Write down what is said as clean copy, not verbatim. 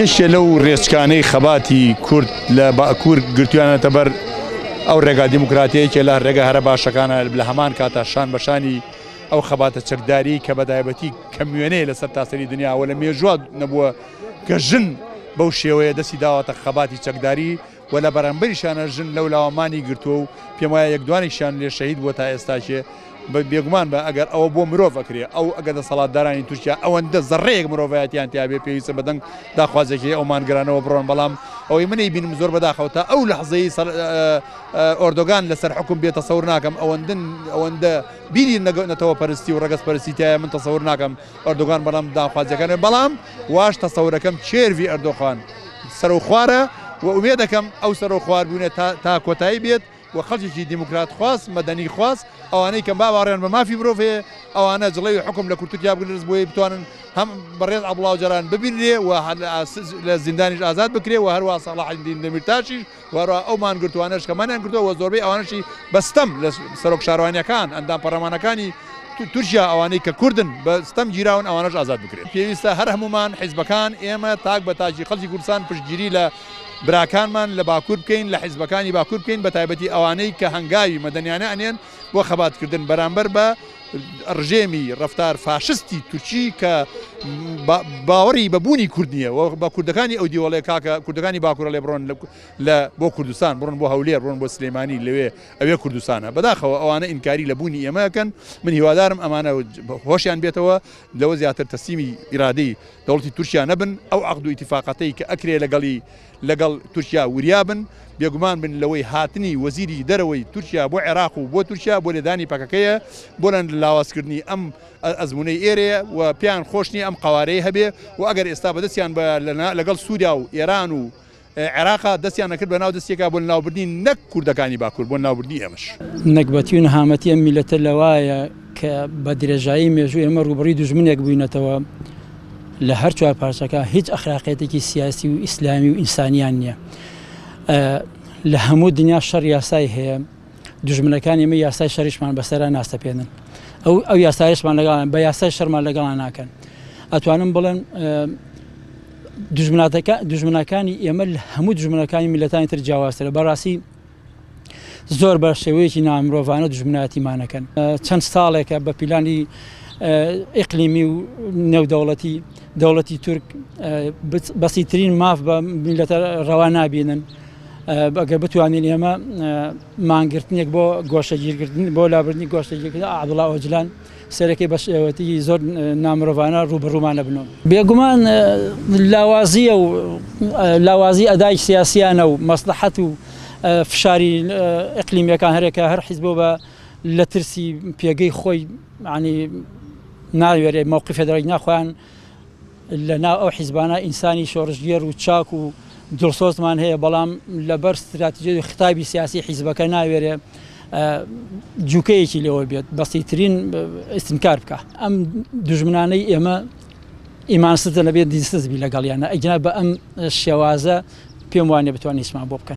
یەکێ لەو ڕێچکانەی خەباتی کورد لە باکوور گرتویانەتە بەر ئەو ڕێگا دیموکراتیەیەکێ لە ڕێگە هەرە باشەکانە لە هەمان کاتە شان بەشانی ئەو خەباتە چەکداری کە بەدایبەتی کەمیوێنەیە لەسەر تاسەری دنیاوە لە مێژووە نەبووە کە ژن بەو شێوەیە دەستی داواتە خەباتی چەکداری و لە بەرامبەریشانە ژن لەو لاوەمانی گرتووە و پێم وایە یەکدوانێکیان لێ شەهید بووە تا ئێستاکێ بێگومان بە ئەگەر ئەوە بۆ مرۆڤ ئەکرێ ئەو ئەگەر دەسەڵاتدارانی تورکیا ئەوەندە زەڕەیەک مرۆڤایەتیان تیا بێ پێویستە بەدەنگ داخوازێکی ئەومان گرانەوە بڕۆن بەڵام ئەوەی منەی بینم زۆر بەداخەوتە ئەو لەحزەی ئۆردۆگان لەسەر حکوم بێ تەسەور ناکەم ئەوەندە بیری نەتەوە پەرستی و ڕەگەز پەرستیتایە من تەسەور ناکەم ئۆردۆگان بەڵام داخوازیەکانە بەڵام واش تەسەورەکەم چێروی ئەردۆخان سەر و خوارە و ئومێ دەکەم ئەو سەر و خوار بوونێت تا کۆتایی بێت و خەڵکێکی دیموکرات خواست مەدەنی خواست ئەوانەی کەم باوەڕێن بە مافی مرۆڤ هەیە ئەوانە جڵەی حکم لە کورتیا بگرێت بۆی بتوانن هەم بەڕێز عەبدوڵڵا جەران ببینرێ و لە زیندانیش ئازاد بکرێ و هەروە سەلاح الدین دەمیرتاشیش و هەروە ئەومان گرتوانەش کەمانیان کردووە و زۆربەی ئەوانەشی بەستەم لە سەرۆک شارۆانیەکان ئەندام پەرلەمانەکانی تورکیا ئەوانەی کە کوردن بەستەم گیراون ئەوانەش ئازاد بکرێت پێویستە هەر هەمومان حیزبەکان ئێمە تاک بە تاجی خەڵکی کوردستان پشتگیری لە براکانمان لە باکوور بکەین لە حیزبەکانی باکوور بکەین بە تایبەتی ئەوانەی کە هەنگاوی مەدەنیانە ئەنێن بۆ خەباتکردن بەرامبەر بە ڕژێمی ڕەفتار فاشستی تورکی کە باوەڕی بەبوونی کورد نییە و بە کوردەکانی ئەو دیوەڵێ کاکە کوردەکانی باکوورە لێ بڕۆن بۆ کوردستان بڕۆن بۆ هەولێر بڕۆن بۆ سلێمانی لەوێ ئەوێ کوردستانە بەداخەوە ئەوانە ئینکاری لە بوونی ئێمەکەن من هیوادارم ئەمانە هۆشیان بێتەوە لەوە زیاتر تەسلیمی ئیرادەی دەوڵەتی تورکیا نەبن ئەو عەقد و ئیتیفاقەتەی کە ئەکرێ لەگەڵ تورکیا وریابن بێگومان بن لەوەی هاتنی وەزیری دەرەوەی تورکیا بۆ عێراق و بۆ تورکیا بۆ لێدانی پەکەکەیە بۆ لە لاوازکردنی ئەم ئەزمونەی ئێرەیە و پێیان خۆشنی ئەم قوارەی هەبێ و ئەگەر ئێستا بەدەستیان لەگەڵ سووریا و ئێران و عێراقا دەستیان نەکرد بە ناو دەستێکا بۆ ناوبردنی نەک کوردەکانی باکوور بۆ ناوبردنی ئەمەش نەکبەتی و نەهامەتی ئەم میلەتە لەوایە کە بە درێژایی مێژوو ئێمە ڕوبەڕووی دوژمنێک بووینەتەوە لە هەر چوار پارچەکە هیچ ئەخلاقیەتێکی سیاسی و ئیسلامی و ئینسانیان نییە لە هەموو دنیا شەڕ یاسای هەیە دوژمنەکان ئێمە یاسای شەریشمان بەسەرا ناسەپێنن ئەو یاسایشمان لەگەڵان بە یاسای شەرمان لەگەڵان ناکەن ئەتوانم بڵێن دوژمنەکانی ئێمە لە هەموو دوژمنەکانی میلەتانی تر جیاوازترە بەڕاستی زۆر بە شێوەیەکی نامرۆڤانە دوژمنایەتیمانەکەن چەند ساڵێکە بە پیلانی ئیقلیمی و نێودەوڵەتی تورک بەسیترین ماف بە میلەتە ڕەوا نابینن ئەگەر بتوانین ئێمە مانگرتنێک بۆ گۆشەگیرکردن بۆ لابردنی گۆشتەگیرکردن عەبدوڵڵا ئۆجلان سەرەکەی بە شێوەتی زۆر نامرۆڤانە ڕوبەڕوومانە بنەوە بێگومان لاوازی ئەدای سیاسیانە و مەسلحەت و فشاری ئیقلیمیەکان هەرێکە هەر حیزب بە لە ترسی پێگەی خۆی عنی ناوێرێ مووقفێ دەڕێک ناخۆیان لە ناو ئەو حیزبانە ئینسانی شۆڕژگێر و چاک و دڵسۆزمان هەیە بەڵام لەبەر استراتیژی خطابی سیاسی حیزبەکە ناوێرێ جوکەیەکی لەوە بێت بەسیترین ئستنکار بکە ئەم دوژمنانەی ئێمە ئیمانسزە لەبێت دیستزبی لەگەڵیانە ئەگەنا بە ئەم شێوازە پێم وانێ بتوانین ئیسمان بۆ بکەن